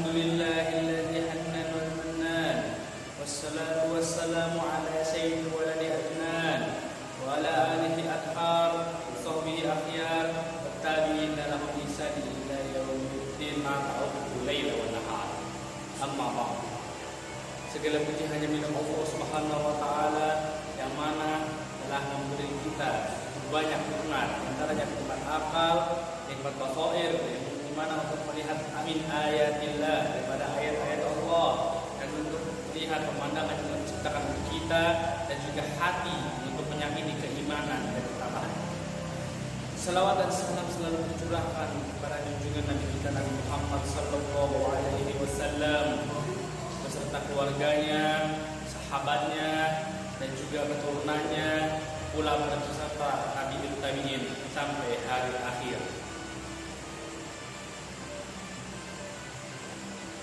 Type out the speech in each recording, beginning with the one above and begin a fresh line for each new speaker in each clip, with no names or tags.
Alhamdulillahilladzi hannan wal mannan. Wassalatu wassalamu ala sayyidil waladi adnan wa ala alihi athhar wa sahbihi akhyar wa tabi'ina lahum bi ihsan ila yaumiddin ma'al lail wa nahar. Amma ba'd. Segala puji hanya milik Allah Subhanahu wa taala yang mana telah memberi kita banyak nikmat, antaranya nikmat akal, nikmat basair, di mana untuk melihat amin ayatillah daripada ayat-ayat Allah, dan untuk melihat pemandangan yang diciptakan untuk kita, dan juga hati untuk menyakini keimanan dan ketabahan. Salawat dan salam selalu dicurahkan kepada junjungan Nabi kita Nabi Muhammad sallallahu alaihi wasallam beserta keluarganya, sahabatnya, dan juga keturunannya, ulama dan beserta tabi'in sampai hari akhir.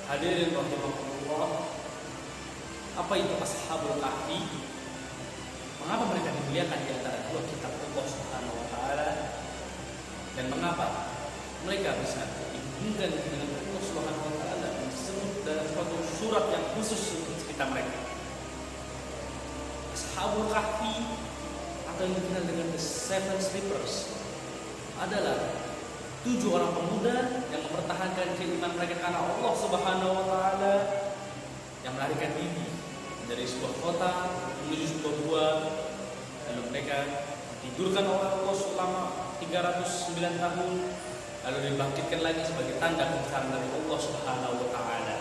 Hadirin rahimakumullah, apa itu Ashabul Kahfi? Mengapa mereka dimuliakan di antara dua kitab Allah Subhanahu wa taala? Dan mengapa mereka bisa dihubungkan dengan Allah Subhanahu wa taala dan disebut dalam suatu surat yang khusus untuk cerita mereka? Ashabul Kahfi atau yang dikenal dengan The Seven Sleepers adalah 7 orang pemuda yang mempertahankan keimanan mereka karena Allah Subhanahu wa taala, yang melarikan diri dari sebuah kota menuju sebuah gua, lalu mereka ditidurkan oleh Allah selama 309 tahun, lalu dibangkitkan lagi sebagai tanda kebesaran dari Allah Subhanahu wa taala.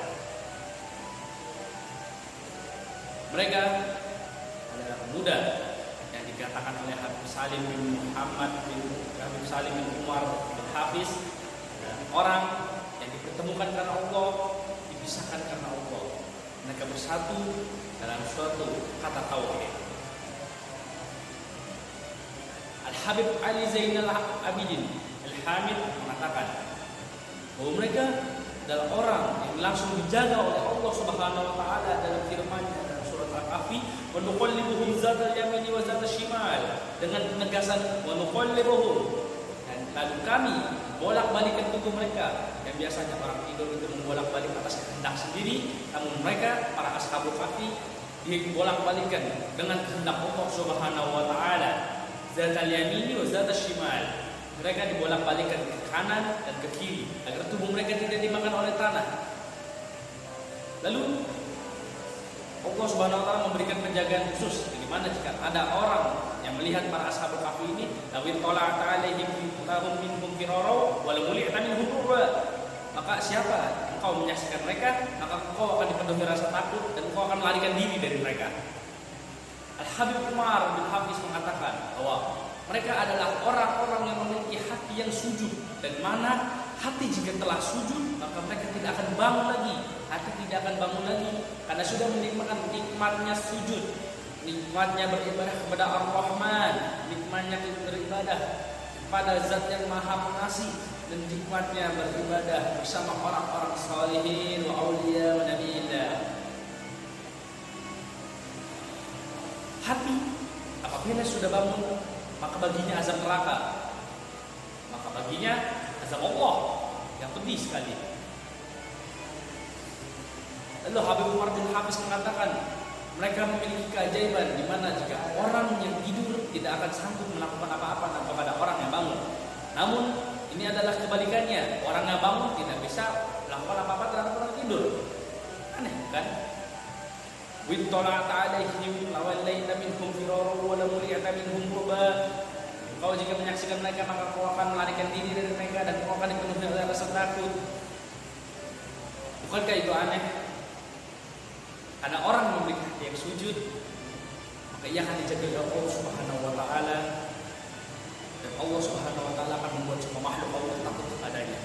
Mereka adalah pemuda yang dikatakan oleh Habib Salim bin Muhammad bin Habib Salim bin Umar bin Hafiz, orang yang dipertemukan karena Allah, dipisahkan karena Allah. Mereka bersatu dalam suatu kata tauhid. Al-Habib Ali Zainal Abidin Al-Hamid mengatakan bahwa mereka adalah orang yang langsung dijaga oleh Allah Subhanahu wa taala dalam firman-Nya dalam surat Al-Kahfi, wa nuqallibuhum zatal yamini wa zatal shimal, dengan penegasan wa nuqallibuhum, dan lalu kami bolak-balikan tubuh mereka. Yang biasanya orang tidur itu membolak-balik atas kehendak sendiri, namun mereka para Ashabul Kahfi dibolak-balikan dengan kehendak Allah Subhanahu wa taala. Zatal yamini wa zatal shimal, mereka dibolak-balikan ke kanan dan ke kiri agar tubuh mereka tidak dimakan oleh tanah. Lalu Allah Subhanahu wa taala memberikan penjagaan khusus, di mana jika ada orang yang melihat para Ashabul Kahfi ini, lawin tala'ata alaihim lahum minhum firara wa lam yu'ta minhum ruba, maka siapa engkau menyaksikan mereka, maka engkau akan dipenuhi rasa takut dan engkau akan melarikan diri dari mereka. Al-Habib Umar bin Hafiz mengatakan bahwa mereka adalah orang-orang yang memiliki hati yang sujud, dan mana hati jika telah sujud maka mereka tidak akan bangun lagi. Hati tidak akan bangun lagi karena sudah menikmati nikmatnya sujud, nikmatnya beribadah kepada Ar-Rahman, nikmatnya beribadah kepada Zat yang Maha Pengasih, dan nikmatnya beribadah bersama orang-orang salihin wa auliya wa nabiyillah. Hati apabila sudah bangun, maka baginya azab neraka, maka baginya azab Allah yang pedih sekali. Lalu Habib Umar bin Hafiz mengatakan mereka memiliki keajaiban di mana jika orang yang tidur tidak akan sanggup melakukan apa-apa kepada orang yang bangun. Namun ini adalah kebalikannya, orang yang bangun tidak bisa melakukan apa-apa terhadap orang tidur. Aneh kan? Wittola'ata alaihim lawallaita minhum firara wa lam yu'ta minhum ruba. Kau jika menyaksikan mereka maka kau akan melarikan diri dari mereka dan kau akan dipenuhi oleh rasa takut. Bukankah itu aneh? Karena orang yang memiliki hati yang sujud, maka ia akan dijaga oleh Allah Subhanahu wa taala, dan Allah Subhanahu wa taala akan membuat semua makhluk Allah takut kepadanya.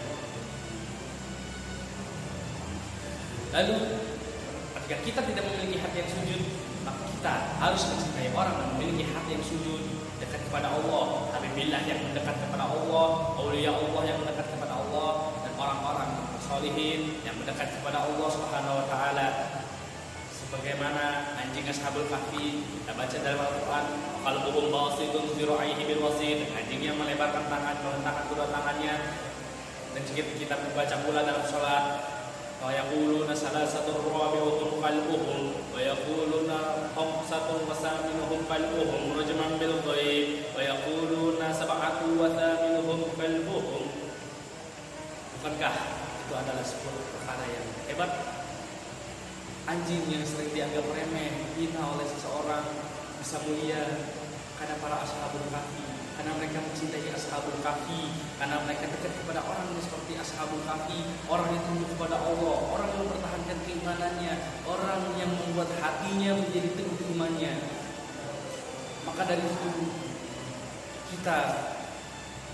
Lalu jika kita tidak memiliki hati yang sujud, maka kita harus mencintai orang yang memiliki hati yang sujud, dekat kepada Allah, habibillah yang mendekat kepada Allah, auliya Allah yang mendekat kepada Allah, dan orang-orang salihin yang mendekat kepada Allah Subhanahu wa taala. Sebagaimana anjing Ashabul Kahfi kita baca dalam Al-Quran, qalbuhum basitun fi ra'yihi bil wasid, anjing yang melebarkan tangan, meletakkan kedua tangannya. Dan jika kita membaca pula dalam sholat, bahwa yang كلبهم رجما بالغيب ويقولون سبعة وثامنهم كلبهم. Bukankah itu adalah sebuah perkara yang hebat? Anjing yang sering dianggap remeh, hina oleh seseorang bisa mulia karena para ashabul kahfi, karena mereka mencintai ashabul kahfi, karena mereka dekat kepada orang yang seperti ashabul kahfi, orang yang tunduk kepada Allah, orang yang mempertahankan keimanannya, orang yang membuat hatinya menjadi teguh imannya. Maka dari itu kita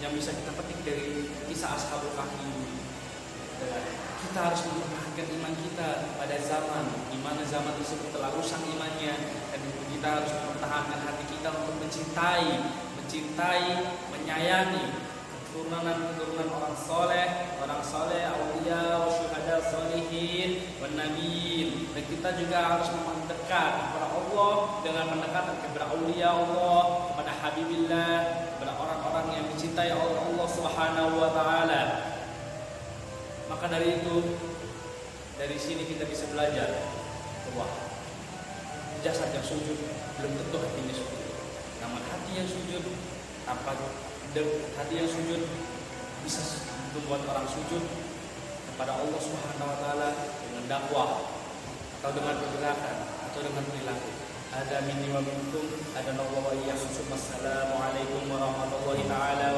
yang bisa kita petik dari kisah ashabul kahfi adalah kita harus mempertahankan iman kita pada zaman di mana zaman tersebut telah rusak imannya, dan kita harus mempertahankan hati kita untuk mencintai, menyayangi keturunan orang soleh, aulia, syuhada, solihin, wan nabiyin. Dan kita juga harus mendekat kepada Allah dengan mendekatan kepada aulia Allah, kepada habibillah, kepada orang-orang yang dicintai oleh Allah Subhanahu wa taala. Maka dari itu, dari sini kita bisa belajar bahwa jasad yang sujud belum tentu hatinya sujud. Namun hati yang sujud, tanpa hati yang sujud bisa membuat orang sujud kepada Allah Subhanahu wa taala dengan dakwah atau dengan pergerakan atau dengan perilaku. Ada minni wa minkum, ada nawa wa iyyakum. Assalamualaikum warahmatullahi taala